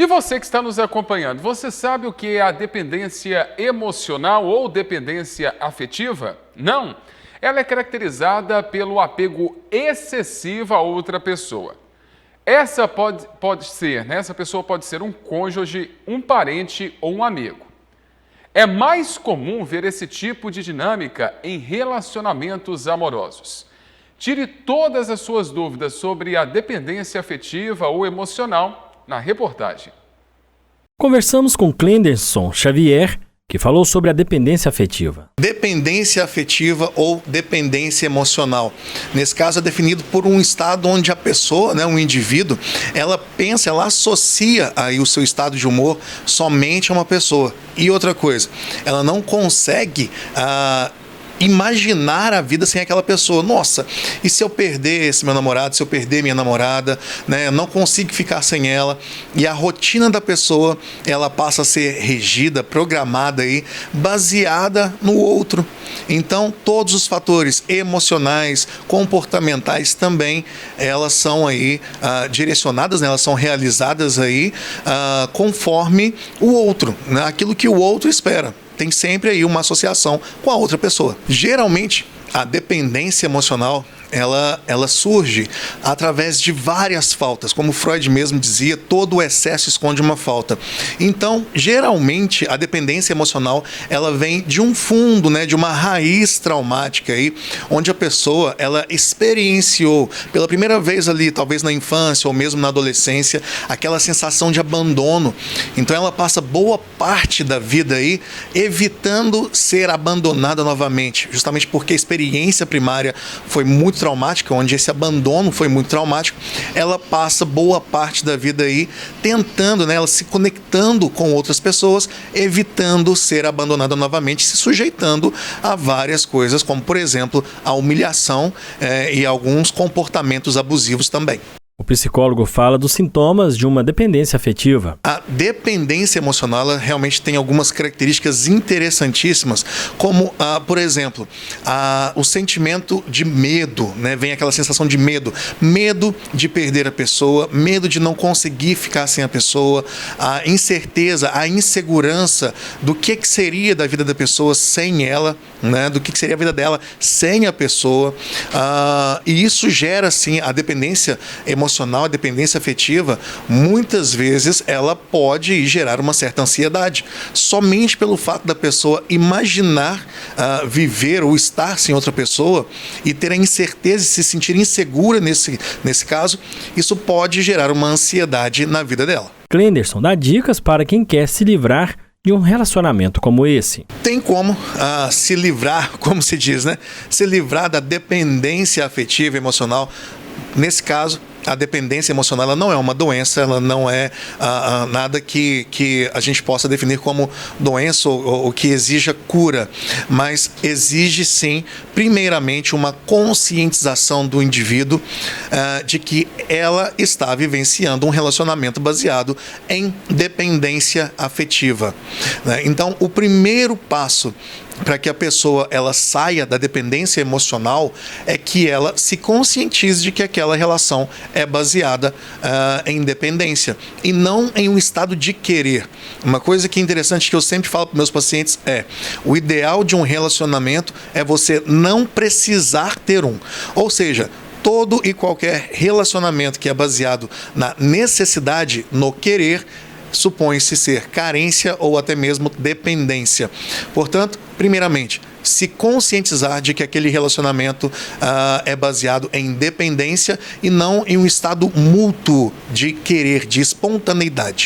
E você que está nos acompanhando, você sabe o que é a dependência emocional ou dependência afetiva? Não. Ela é caracterizada pelo apego excessivo a outra pessoa. Essa essa pessoa pode ser um cônjuge, um parente ou um amigo. É mais comum ver esse tipo de dinâmica em relacionamentos amorosos. Tire todas as suas dúvidas sobre a dependência afetiva ou emocional na reportagem. Conversamos com Clenderson Xavier, que falou sobre a dependência afetiva. Dependência afetiva ou dependência emocional. Nesse caso é definido por um estado onde a pessoa, um indivíduo, ela associa aí o seu estado de humor somente a uma pessoa. E outra coisa, ela não consegue imaginar a vida sem aquela pessoa. Nossa, e se eu perder esse meu namorado, se eu perder minha namorada, eu não consigo ficar sem ela. E a rotina da pessoa, ela passa a ser regida, programada aí, baseada no outro. Então, todos os fatores emocionais, comportamentais também, elas são aí direcionadas, elas são realizadas aí conforme o outro, aquilo que o outro espera. Tem sempre aí uma associação com a outra pessoa. Geralmente, a dependência emocional, ela surge através de várias faltas. Como Freud mesmo dizia, todo o excesso esconde uma falta. Então, geralmente, a dependência emocional, ela vem de um fundo, de uma raiz traumática aí, onde a pessoa, ela experienciou pela primeira vez ali, talvez na infância ou mesmo na adolescência, aquela sensação de abandono. Então, ela passa boa parte da vida aí evitando ser abandonada novamente, justamente porque a experiência primária foi muito traumática, onde esse abandono foi muito traumático. Ela passa boa parte da vida aí tentando, ela se conectando com outras pessoas, evitando ser abandonada novamente, se sujeitando a várias coisas, como por exemplo a humilhação e alguns comportamentos abusivos também. O psicólogo fala dos sintomas de uma dependência afetiva. A dependência emocional ela realmente tem algumas características interessantíssimas, como, por exemplo, o sentimento de medo, vem aquela sensação de medo de perder a pessoa, medo de não conseguir ficar sem a pessoa, a incerteza, a insegurança do que seria da vida da pessoa sem ela, do que seria a vida dela sem a pessoa, e isso gera, sim, a dependência emocional, a dependência afetiva, muitas vezes ela pode gerar uma certa ansiedade, somente pelo fato da pessoa imaginar viver ou estar sem outra pessoa e ter a incerteza e se sentir insegura nesse caso, isso pode gerar uma ansiedade na vida dela. Clenderson dá dicas para quem quer se livrar de um relacionamento como esse. Tem como se livrar, como se diz, se livrar da dependência afetiva e emocional. Nesse caso, a dependência emocional ela não é uma doença, ela não é nada que a gente possa definir como doença ou que exija cura, mas exige sim, primeiramente, uma conscientização do indivíduo de que ela está vivenciando um relacionamento baseado em dependência afetiva. Então, o primeiro passo para que a pessoa ela saia da dependência emocional é que ela se conscientize de que aquela relação é baseada em dependência e não em um estado de querer. Uma coisa que é interessante que eu sempre falo para meus pacientes o ideal de um relacionamento é você não precisar ter um. Ou seja, todo e qualquer relacionamento que é baseado na necessidade, no querer, supõe-se ser carência ou até mesmo dependência. Portanto, primeiramente, se conscientizar de que aquele relacionamento é baseado em dependência e não em um estado mútuo de querer, de espontaneidade.